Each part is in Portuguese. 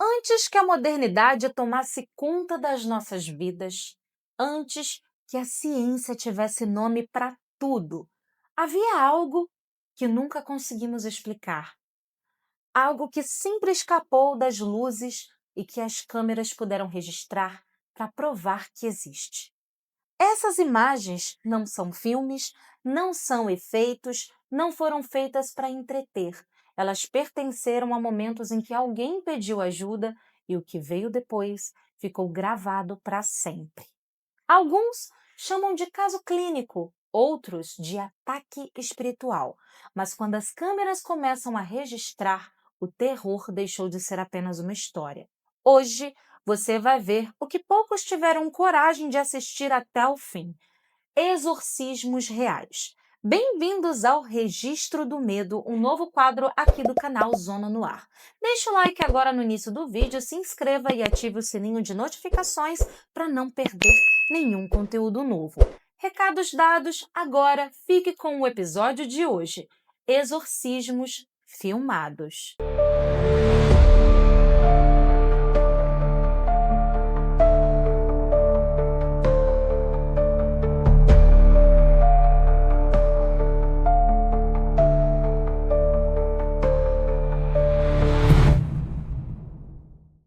Antes que a modernidade tomasse conta das nossas vidas, antes que a ciência tivesse nome para tudo, havia algo que nunca conseguimos explicar, algo que sempre escapou das luzes e que as câmeras puderam registrar para provar que existe. Essas imagens não são filmes, não são efeitos, não foram feitas para entreter. Elas pertenceram a momentos em que alguém pediu ajuda e o que veio depois ficou gravado para sempre. Alguns chamam de caso clínico, outros de ataque espiritual. Mas quando as câmeras começam a registrar, o terror deixou de ser apenas uma história. Hoje, você vai ver o que poucos tiveram coragem de assistir até o fim: exorcismos reais. Bem-vindos ao Registro do Medo, um novo quadro aqui do canal Zona no Ar. Deixe o like agora no início do vídeo, se inscreva e ative o sininho de notificações para não perder nenhum conteúdo novo. Recados dados, agora fique com o episódio de hoje: exorcismos filmados.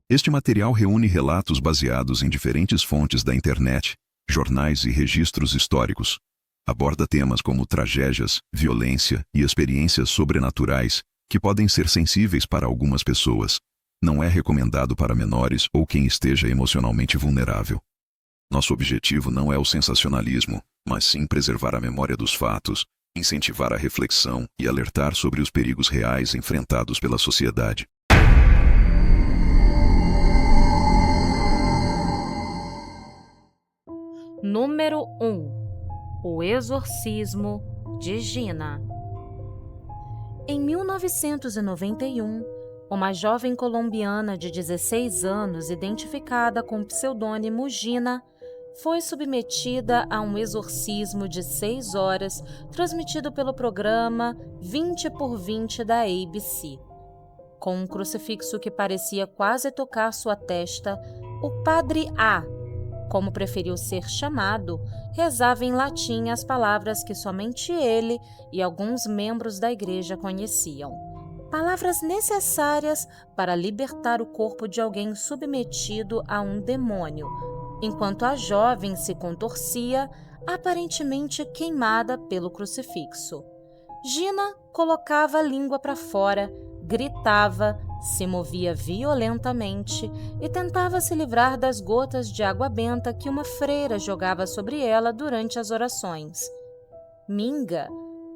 Este material reúne relatos baseados em diferentes fontes da internet, jornais e registros históricos. Aborda temas como tragédias, violência e experiências sobrenaturais, que podem ser sensíveis para algumas pessoas. Não é recomendado para menores ou quem esteja emocionalmente vulnerável. Nosso objetivo não é o sensacionalismo, mas sim preservar a memória dos fatos, incentivar a reflexão e alertar sobre os perigos reais enfrentados pela sociedade. Número 1. O Exorcismo de Gina. Em 1991, uma jovem colombiana de 16 anos, identificada com o pseudônimo Gina, foi submetida a um exorcismo de 6 horas, transmitido pelo programa 20 por 20 da ABC. Com um crucifixo que parecia quase tocar sua testa, o Padre A, como preferiu ser chamado, rezava em latim as palavras que somente ele e alguns membros da igreja conheciam. Palavras necessárias para libertar o corpo de alguém submetido a um demônio, enquanto a jovem se contorcia, aparentemente queimada pelo crucifixo. Gina colocava a língua para fora, gritava, se movia violentamente e tentava se livrar das gotas de água benta que uma freira jogava sobre ela durante as orações. Minga,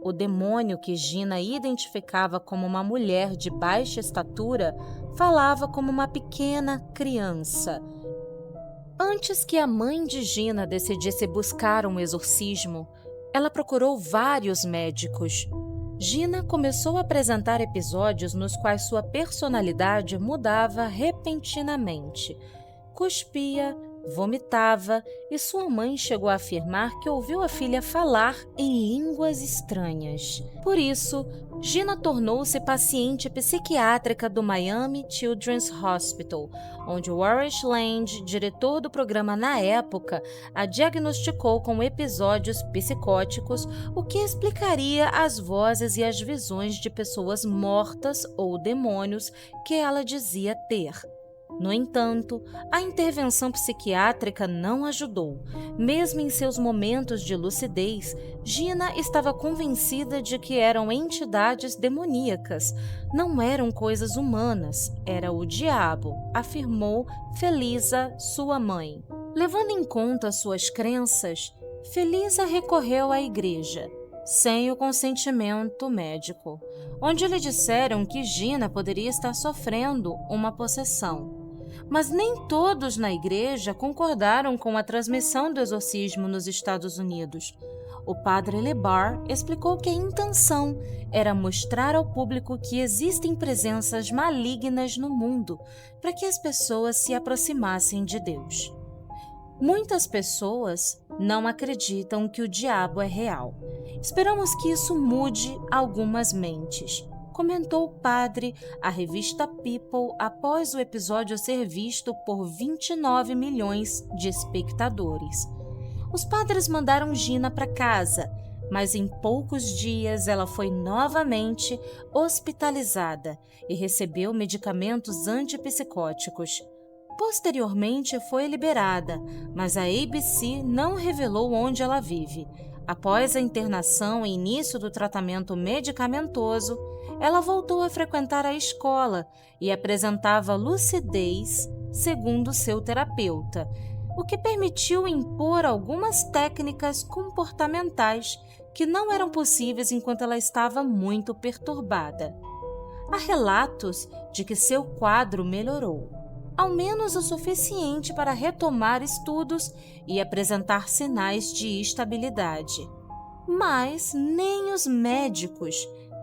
o demônio que Gina identificava como uma mulher de baixa estatura, falava como uma pequena criança. Antes que a mãe de Gina decidisse buscar um exorcismo, ela procurou vários médicos. Gina começou a apresentar episódios nos quais sua personalidade mudava repentinamente. Cuspia, vomitava e sua mãe chegou a afirmar que ouviu a filha falar em línguas estranhas. Por isso, Gina tornou-se paciente psiquiátrica do Miami Children's Hospital, onde Wallace Land, diretor do programa na época, a diagnosticou com episódios psicóticos, o que explicaria as vozes e as visões de pessoas mortas ou demônios que ela dizia ter. No entanto, a intervenção psiquiátrica não ajudou. Mesmo em seus momentos de lucidez, Gina estava convencida de que eram entidades demoníacas. Não eram coisas humanas, era o diabo, afirmou Felisa, sua mãe. Levando em conta suas crenças, Felisa recorreu à igreja, sem o consentimento médico, onde lhe disseram que Gina poderia estar sofrendo uma possessão. Mas nem todos na igreja concordaram com a transmissão do exorcismo nos Estados Unidos. O padre Lebar explicou que a intenção era mostrar ao público que existem presenças malignas no mundo para que as pessoas se aproximassem de Deus. Muitas pessoas não acreditam que o diabo é real. Esperamos que isso mude algumas mentes. comentou o padre à revista People após o episódio ser visto por 29 milhões de espectadores. Os padres mandaram Gina para casa, mas em poucos dias ela foi novamente hospitalizada e recebeu medicamentos antipsicóticos. Posteriormente foi liberada, mas a ABC não revelou onde ela vive. Após a internação e início do tratamento medicamentoso, ela voltou a frequentar a escola e apresentava lucidez, segundo seu terapeuta, o que permitiu impor algumas técnicas comportamentais que não eram possíveis enquanto ela estava muito perturbada. Há relatos de que seu quadro melhorou, ao menos o suficiente para retomar estudos e apresentar sinais de estabilidade. Mas nem os médicos,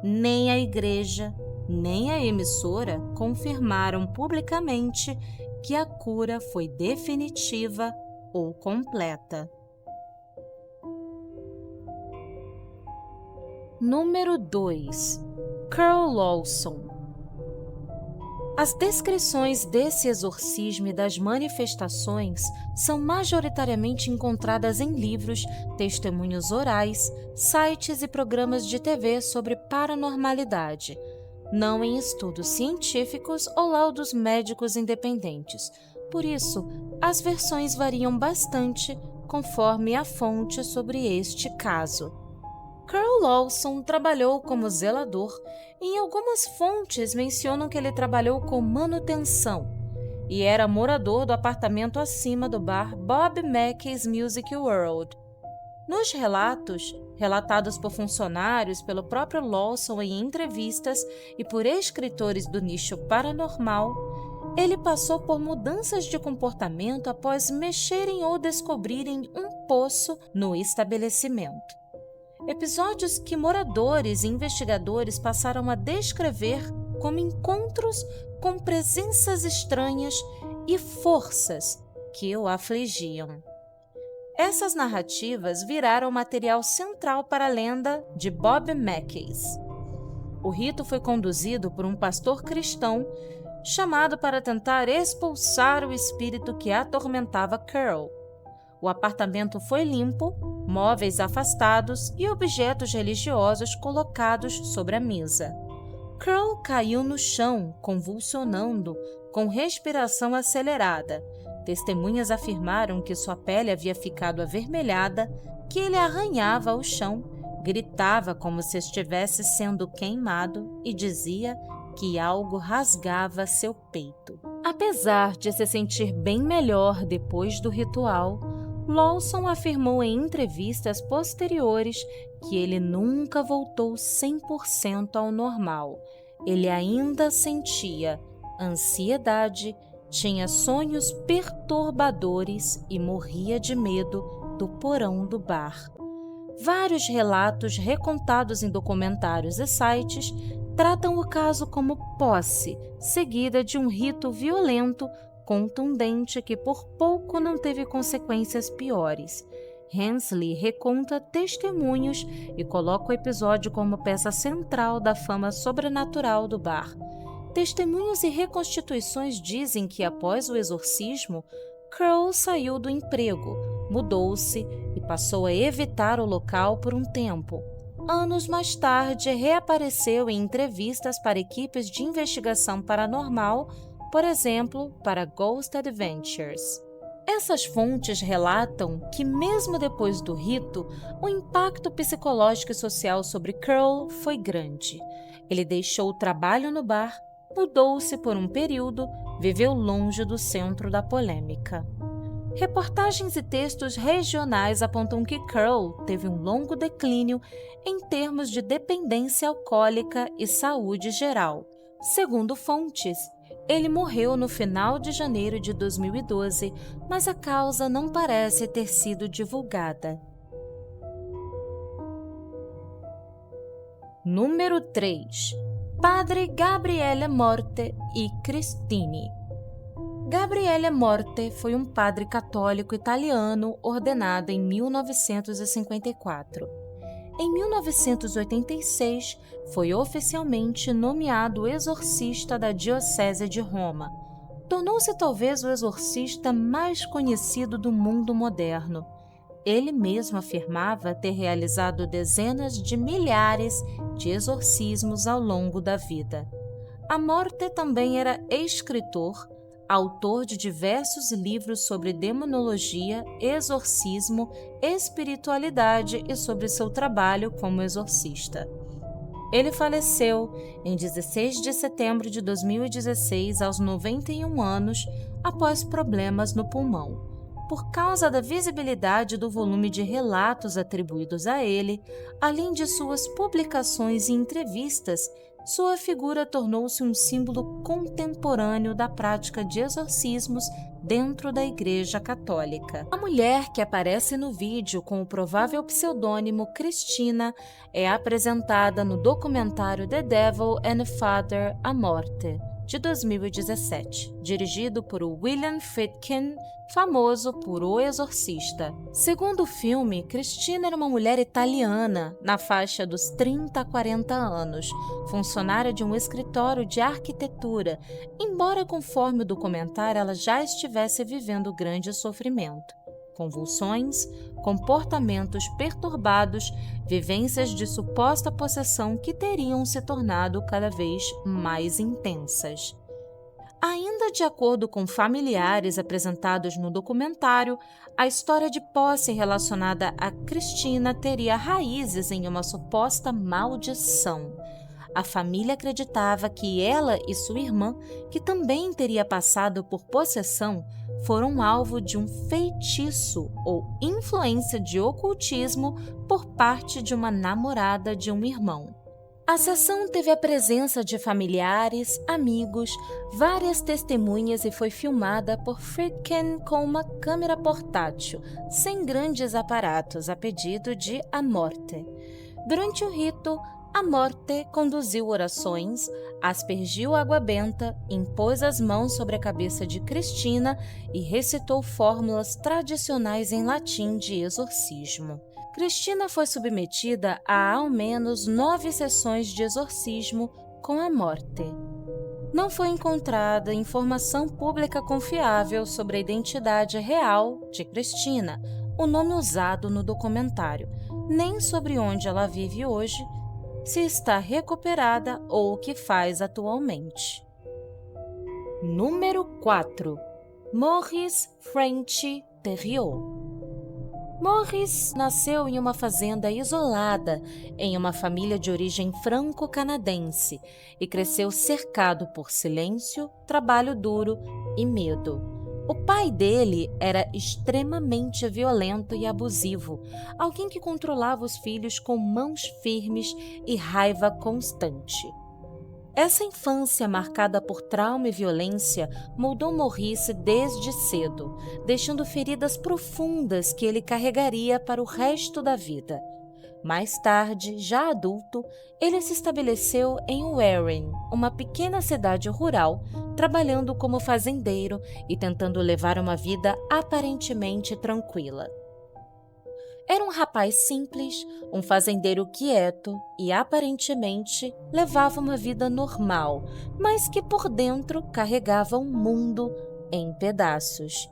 nem a igreja, nem a emissora confirmaram publicamente que a cura foi definitiva ou completa. Número 2. Carl Lawson. As descrições desse exorcismo e das manifestações são majoritariamente encontradas em livros, testemunhos orais, sites e programas de TV sobre paranormalidade, não em estudos científicos ou laudos médicos independentes. Por isso, as versões variam bastante conforme a fonte sobre este caso. Carl Lawson trabalhou como zelador e em algumas fontes mencionam que ele trabalhou com manutenção e era morador do apartamento acima do bar Bob Mackey's Music World. Nos relatos, relatados por funcionários, pelo próprio Lawson em entrevistas e por escritores do nicho paranormal, ele passou por mudanças de comportamento após mexerem ou descobrirem um poço no estabelecimento. Episódios que moradores e investigadores passaram a descrever como encontros com presenças estranhas e forças que o afligiam. Essas narrativas viraram material central para a lenda de Bob Mackey's. O rito foi conduzido por um pastor cristão chamado para tentar expulsar o espírito que atormentava Carl. O apartamento foi limpo, móveis afastados e objetos religiosos colocados sobre a mesa. Carl caiu no chão, convulsionando, com respiração acelerada. Testemunhas afirmaram que sua pele havia ficado avermelhada, que ele arranhava o chão, gritava como se estivesse sendo queimado e dizia que algo rasgava seu peito. Apesar de se sentir bem melhor depois do ritual, Lawson afirmou em entrevistas posteriores que ele nunca voltou 100% ao normal. Ele ainda sentia ansiedade, tinha sonhos perturbadores e morria de medo do porão do bar. Vários relatos recontados em documentários e sites tratam o caso como posse, seguida de um rito violento contundente que por pouco não teve consequências piores. Hensley reconta testemunhos e coloca o episódio como peça central da fama sobrenatural do bar. Testemunhos e reconstituições dizem que após o exorcismo, Carl saiu do emprego, mudou-se e passou a evitar o local por um tempo. Anos mais tarde, reapareceu em entrevistas para equipes de investigação paranormal, por exemplo, para Ghost Adventures. Essas fontes relatam que, mesmo depois do rito, o impacto psicológico e social sobre Carl foi grande. Ele deixou o trabalho no bar, mudou-se por um período, viveu longe do centro da polêmica. Reportagens e textos regionais apontam que Carl teve um longo declínio em termos de dependência alcoólica e saúde geral. Segundo fontes, ele morreu no final de janeiro de 2012, mas a causa não parece ter sido divulgada. Número 3. Padre Gabriele Morte e Cristini. Gabriele Morte foi um padre católico italiano ordenado em 1954. Em 1986, foi oficialmente nomeado exorcista da Diocese de Roma. Tornou-se talvez o exorcista mais conhecido do mundo moderno. Ele mesmo afirmava ter realizado dezenas de milhares de exorcismos ao longo da vida. Amorte também era escritor, autor de diversos livros sobre demonologia, exorcismo, espiritualidade e sobre seu trabalho como exorcista. Ele faleceu em 16 de setembro de 2016, aos 91 anos, após problemas no pulmão. Por causa da visibilidade do volume de relatos atribuídos a ele, além de suas publicações e entrevistas, sua figura tornou-se um símbolo contemporâneo da prática de exorcismos dentro da Igreja Católica. A mulher que aparece no vídeo com o provável pseudônimo Cristina é apresentada no documentário The Devil and Father Amorte, de 2017, dirigido por William Friedkin, famoso por O Exorcista. Segundo o filme, Cristina era uma mulher italiana, na faixa dos 30 a 40 anos, funcionária de um escritório de arquitetura, embora conforme o documentário ela já estivesse vivendo grande sofrimento. Convulsões, comportamentos perturbados, vivências de suposta possessão que teriam se tornado cada vez mais intensas. Ainda de acordo com familiares apresentados no documentário, a história de posse relacionada a Cristina teria raízes em uma suposta maldição. A família acreditava que ela e sua irmã, que também teria passado por possessão, foram alvo de um feitiço ou influência de ocultismo por parte de uma namorada de um irmão. A sessão teve a presença de familiares, amigos, várias testemunhas e foi filmada por Friedkin com uma câmera portátil, sem grandes aparatos, a pedido de Amorte. Durante o rito, Amorte conduziu orações, aspergiu água benta, impôs as mãos sobre a cabeça de Cristina e recitou fórmulas tradicionais em latim de exorcismo. Cristina foi submetida a ao menos 9 sessões de exorcismo com Amorte. Não foi encontrada informação pública confiável sobre a identidade real de Cristina, o nome usado no documentário, nem sobre onde ela vive hoje, se está recuperada ou o que faz atualmente. Número 4. Maurice French Theriault. Maurice nasceu em uma fazenda isolada, em uma família de origem franco-canadense, e cresceu cercado por silêncio, trabalho duro e medo. O pai dele era extremamente violento e abusivo, alguém que controlava os filhos com mãos firmes e raiva constante. Essa infância marcada por trauma e violência moldou Maurice desde cedo, deixando feridas profundas que ele carregaria para o resto da vida. Mais tarde, já adulto, ele se estabeleceu em Warren, uma pequena cidade rural, trabalhando como fazendeiro e tentando levar uma vida aparentemente tranquila. Era um rapaz simples, um fazendeiro quieto e, aparentemente, levava uma vida normal, mas que por dentro carregava um mundo em pedaços.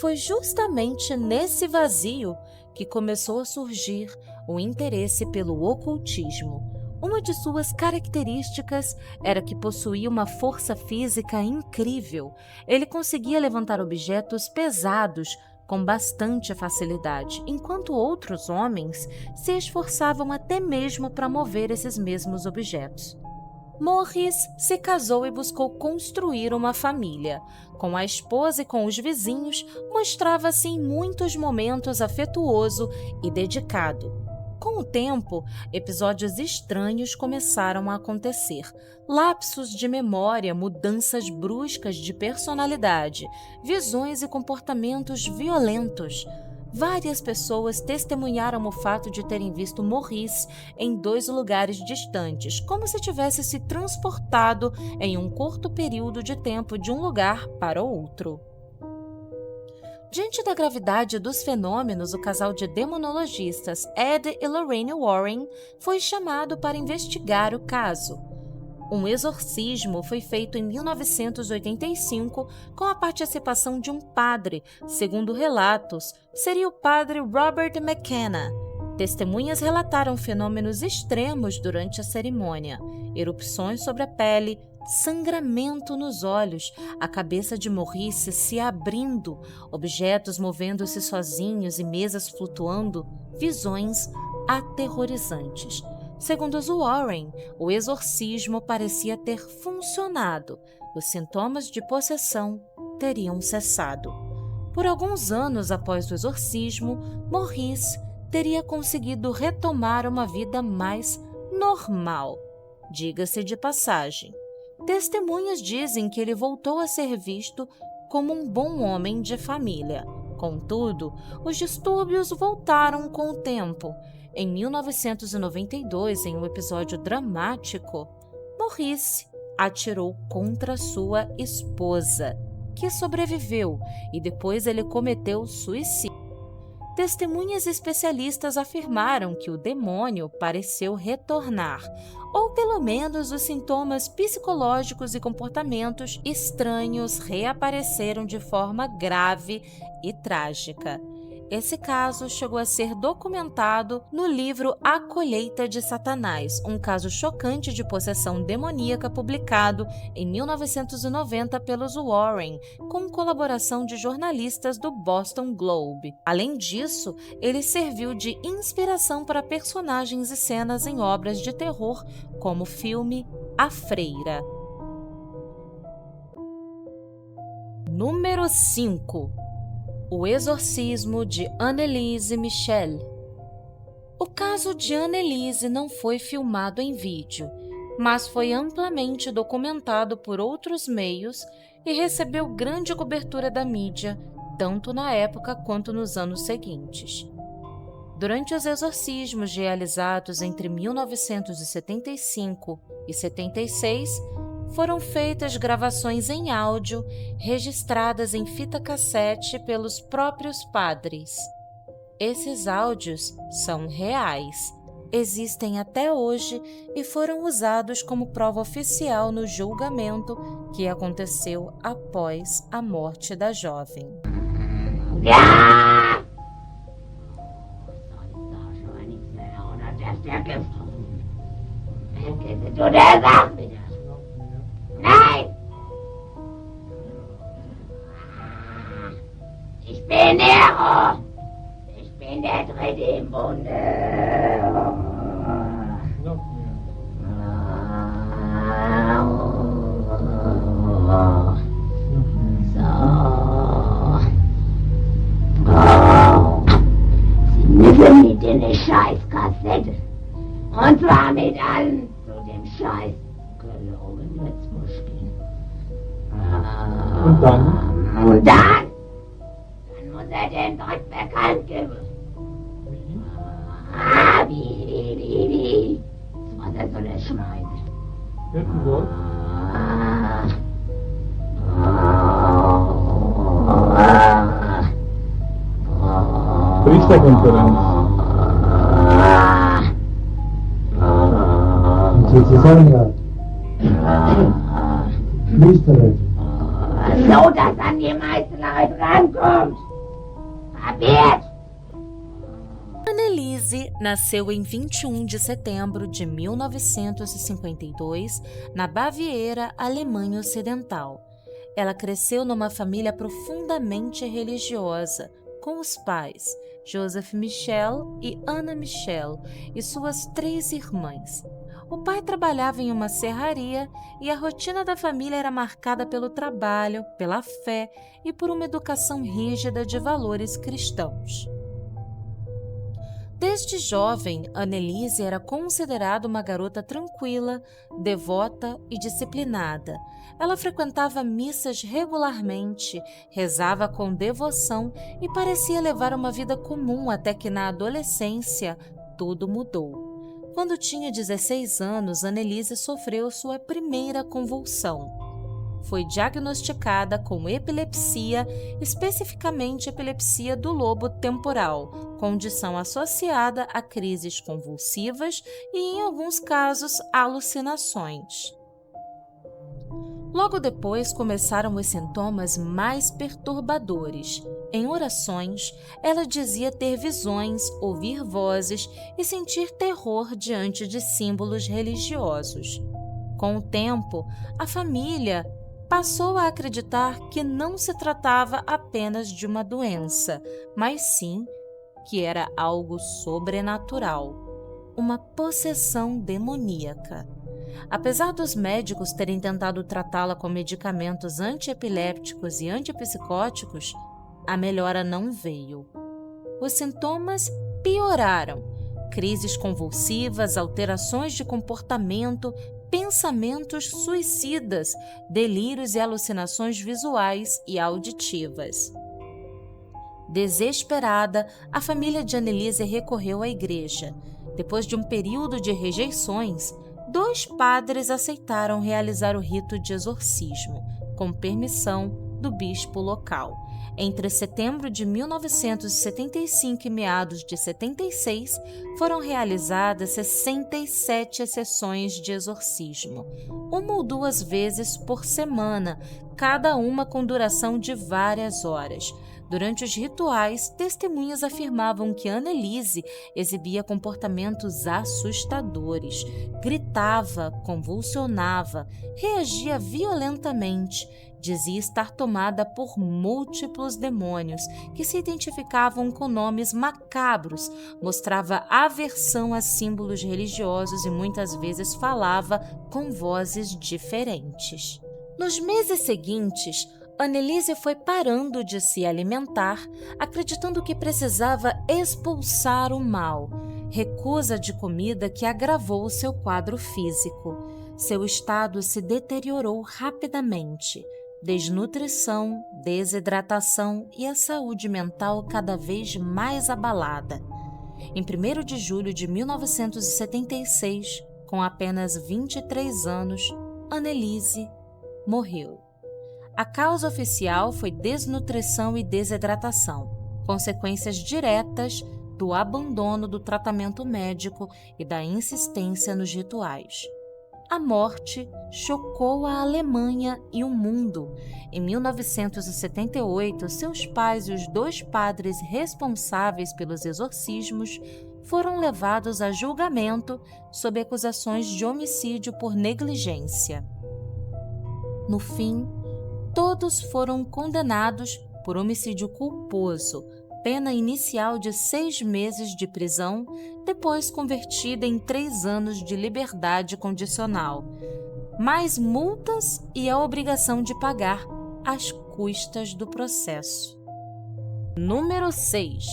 Foi justamente nesse vazio que começou a surgir o interesse pelo ocultismo. Uma de suas características era que possuía uma força física incrível. Ele conseguia levantar objetos pesados com bastante facilidade, enquanto outros homens se esforçavam até mesmo para mover esses mesmos objetos. Maurice se casou e buscou construir uma família. Com a esposa e com os vizinhos, mostrava-se em muitos momentos afetuoso e dedicado. Com o tempo, episódios estranhos começaram a acontecer. Lapsos de memória, mudanças bruscas de personalidade, visões e comportamentos violentos. Várias pessoas testemunharam o fato de terem visto Maurice em 2 lugares distantes, como se tivesse se transportado em um curto período de tempo de um lugar para outro. Diante da gravidade dos fenômenos, o casal de demonologistas Ed e Lorraine Warren foi chamado para investigar o caso. Um exorcismo foi feito em 1985 com a participação de um padre, segundo relatos, seria o padre Robert McKenna. Testemunhas relataram fenômenos extremos durante a cerimônia: erupções sobre a pele, sangramento nos olhos, a cabeça de Maurice se abrindo, objetos movendo-se sozinhos e mesas flutuando, visões aterrorizantes. Segundo os Warren, o exorcismo parecia ter funcionado. Os sintomas de possessão teriam cessado. Por alguns anos após o exorcismo, Maurice teria conseguido retomar uma vida mais normal. Diga-se de passagem, testemunhas dizem que ele voltou a ser visto como um bom homem de família. Contudo, os distúrbios voltaram com o tempo. Em 1992, em um episódio dramático, Maurice atirou contra sua esposa, que sobreviveu, e depois ele cometeu suicídio. Testemunhas especialistas afirmaram que o demônio pareceu retornar, ou pelo menos os sintomas psicológicos e comportamentos estranhos reapareceram de forma grave e trágica. Esse caso chegou a ser documentado no livro A Colheita de Satanás, um caso chocante de possessão demoníaca publicado em 1990 pelos Warren, com colaboração de jornalistas do Boston Globe. Além disso, ele serviu de inspiração para personagens e cenas em obras de terror, como o filme A Freira. Número 5. O exorcismo de Anneliese Michel. O caso de Anneliese não foi filmado em vídeo, mas foi amplamente documentado por outros meios e recebeu grande cobertura da mídia, tanto na época quanto nos anos seguintes. Durante os exorcismos realizados entre 1975 e 76, foram feitas gravações em áudio registradas em fita cassete pelos próprios padres. Esses áudios são reais, existem até hoje e foram usados como prova oficial no julgamento que aconteceu após a morte da jovem. Nein! Ich bin Nero! Ich bin der Dritte im Bunde! Sie müssen mit in eine Scheißkassette. Und zwar mit allen zu dem Scheiß. Und dann? Und dann muss den Dreck bekannt geben. Wie? Was er soll er schneiden? Irgendwo? Priesterkonferenz. Sie sagen ja, Priesterin. So, dass an die meisten Leute rankommt. Verwirrt! Anneliese nasceu em 21 de setembro de 1952, na Baviera, Alemanha Ocidental. Ela cresceu numa família profundamente religiosa, com os pais, Joseph Michel e Anna Michel, e suas 3 irmãs. O pai trabalhava em uma serraria e a rotina da família era marcada pelo trabalho, pela fé e por uma educação rígida de valores cristãos. Desde jovem, Anneliese era considerada uma garota tranquila, devota e disciplinada. Ela frequentava missas regularmente, rezava com devoção e parecia levar uma vida comum até que na adolescência tudo mudou. Quando tinha 16 anos, Anneliese sofreu sua primeira convulsão. foi diagnosticada com epilepsia, especificamente epilepsia do lobo temporal, condição associada a crises convulsivas e, em alguns casos, alucinações. Logo depois começaram os sintomas mais perturbadores. Em orações, ela dizia ter visões, ouvir vozes e sentir terror diante de símbolos religiosos. Com o tempo, a família passou a acreditar que não se tratava apenas de uma doença, mas sim que era algo sobrenatural, uma possessão demoníaca. Apesar dos médicos terem tentado tratá-la com medicamentos antiepilépticos e antipsicóticos, a melhora não veio. Os sintomas pioraram: crises convulsivas, alterações de comportamento, pensamentos suicidas, delírios e alucinações visuais e auditivas. Desesperada, a família de Anneliese recorreu à igreja. Depois de um período de rejeições, 2 padres aceitaram realizar o rito de exorcismo, com permissão do bispo local. Entre setembro de 1975 e meados de 76, foram realizadas 67 sessões de exorcismo, 1 ou 2 vezes por semana, cada uma com duração de várias horas. Durante os rituais, testemunhas afirmavam que Anneliese exibia comportamentos assustadores, gritava, convulsionava, reagia violentamente, dizia estar tomada por múltiplos demônios que se identificavam com nomes macabros, mostrava aversão a símbolos religiosos e muitas vezes falava com vozes diferentes. Nos meses seguintes, Anneliese foi parando de se alimentar, acreditando que precisava expulsar o mal, recusa de comida que agravou seu quadro físico. Seu estado se deteriorou rapidamente. Desnutrição, desidratação e a saúde mental cada vez mais abalada. Em 1º de julho de 1976, com apenas 23 anos, Anneliese morreu. A causa oficial foi desnutrição e desidratação, consequências diretas do abandono do tratamento médico e da insistência nos rituais. A morte chocou a Alemanha e o mundo. Em 1978, seus pais e os 2 padres responsáveis pelos exorcismos foram levados a julgamento sob acusações de homicídio por negligência. No fim, todos foram condenados por homicídio culposo, pena inicial de 6 meses de prisão, depois convertida em 3 anos de liberdade condicional, mais multas e a obrigação de pagar as custas do processo. Número 6.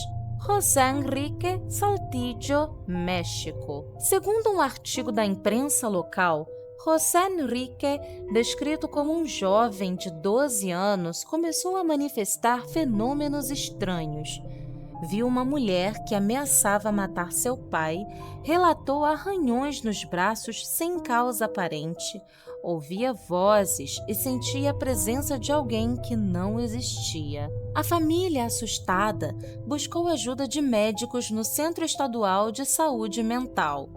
José Enrique Saltillo, México. Segundo um artigo da imprensa local, José Enrique, descrito como um jovem de 12 anos, começou a manifestar fenômenos estranhos. Viu uma mulher que ameaçava matar seu pai, relatou arranhões nos braços sem causa aparente, ouvia vozes e sentia a presença de alguém que não existia. A família, assustada, buscou ajuda de médicos no Centro Estadual de Saúde Mental,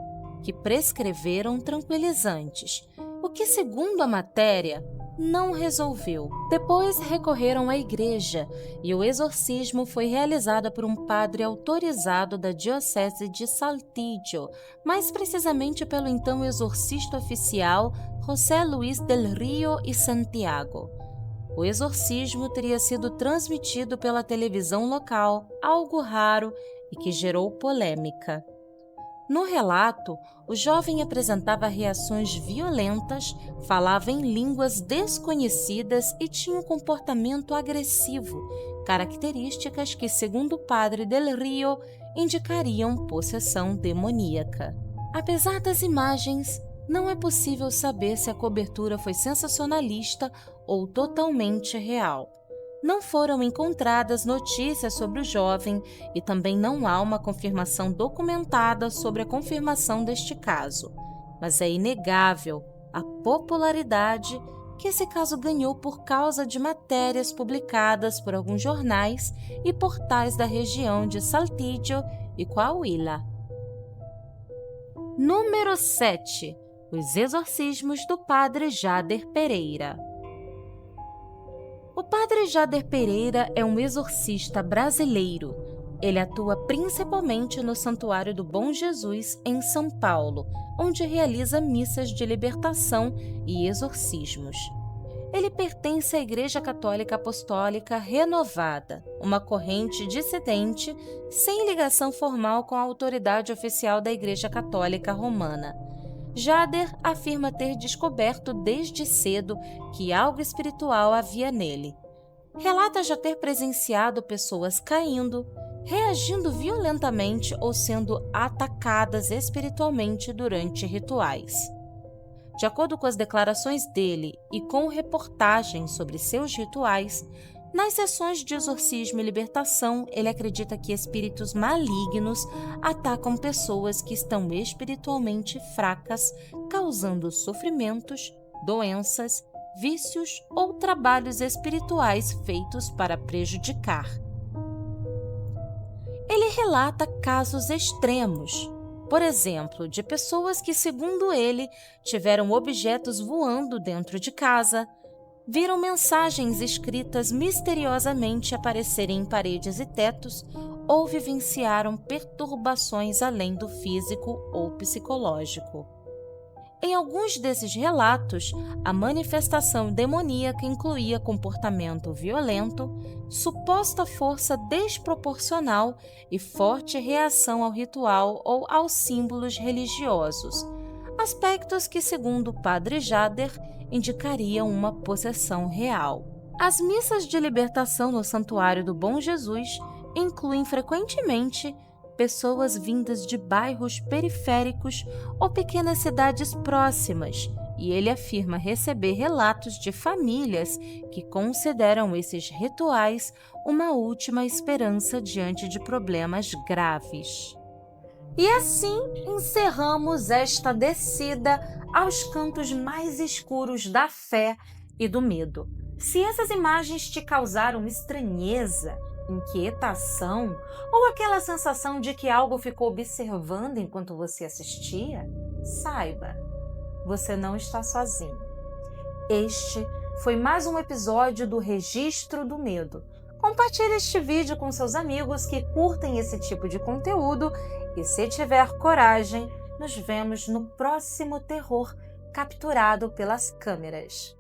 que prescreveram tranquilizantes, o que, segundo a matéria, não resolveu. Depois recorreram à igreja e o exorcismo foi realizado por um padre autorizado da Diocese de Saltillo, mais precisamente pelo então exorcista oficial José Luis del Río y Santiago. O exorcismo teria sido transmitido pela televisão local, algo raro e que gerou polêmica. No relato, o jovem apresentava reações violentas, falava em línguas desconhecidas e tinha um comportamento agressivo, características que, segundo o padre Del Rio, indicariam possessão demoníaca. Apesar das imagens, não é possível saber se a cobertura foi sensacionalista ou totalmente real. Não foram encontradas notícias sobre o jovem e também não há uma confirmação documentada sobre a confirmação deste caso, mas é inegável a popularidade que esse caso ganhou por causa de matérias publicadas por alguns jornais e portais da região de Saltillo e Coahuila. Número 7. Os exorcismos do Padre Jader Pereira. O Padre Jader Pereira é um exorcista brasileiro. Ele atua principalmente no Santuário do Bom Jesus, em São Paulo, onde realiza missas de libertação e exorcismos. Ele pertence à Igreja Católica Apostólica Renovada, uma corrente dissidente sem ligação formal com a autoridade oficial da Igreja Católica Romana. Jader afirma ter descoberto desde cedo que algo espiritual havia nele. Relata já ter presenciado pessoas caindo, reagindo violentamente ou sendo atacadas espiritualmente durante rituais. De acordo com as declarações dele e com reportagens sobre seus rituais, nas sessões de exorcismo e libertação, ele acredita que espíritos malignos atacam pessoas que estão espiritualmente fracas, causando sofrimentos, doenças, vícios ou trabalhos espirituais feitos para prejudicar. Ele relata casos extremos, por exemplo, de pessoas que, segundo ele, tiveram objetos voando dentro de casa, viram mensagens escritas misteriosamente aparecerem em paredes e tetos ou vivenciaram perturbações além do físico ou psicológico. Em alguns desses relatos, a manifestação demoníaca incluía comportamento violento, suposta força desproporcional e forte reação ao ritual ou aos símbolos religiosos, aspectos que, segundo o Padre Jader, indicariam uma possessão real. As missas de libertação no Santuário do Bom Jesus incluem frequentemente pessoas vindas de bairros periféricos ou pequenas cidades próximas, e ele afirma receber relatos de famílias que consideram esses rituais uma última esperança diante de problemas graves. E assim encerramos esta descida aos cantos mais escuros da fé e do medo. Se essas imagens te causaram estranheza, inquietação ou aquela sensação de que algo ficou observando enquanto você assistia, saiba, você não está sozinho. Este foi mais um episódio do Registro do Medo. Compartilhe este vídeo com seus amigos que curtem esse tipo de conteúdo e, se tiver coragem, nos vemos no próximo terror capturado pelas câmeras.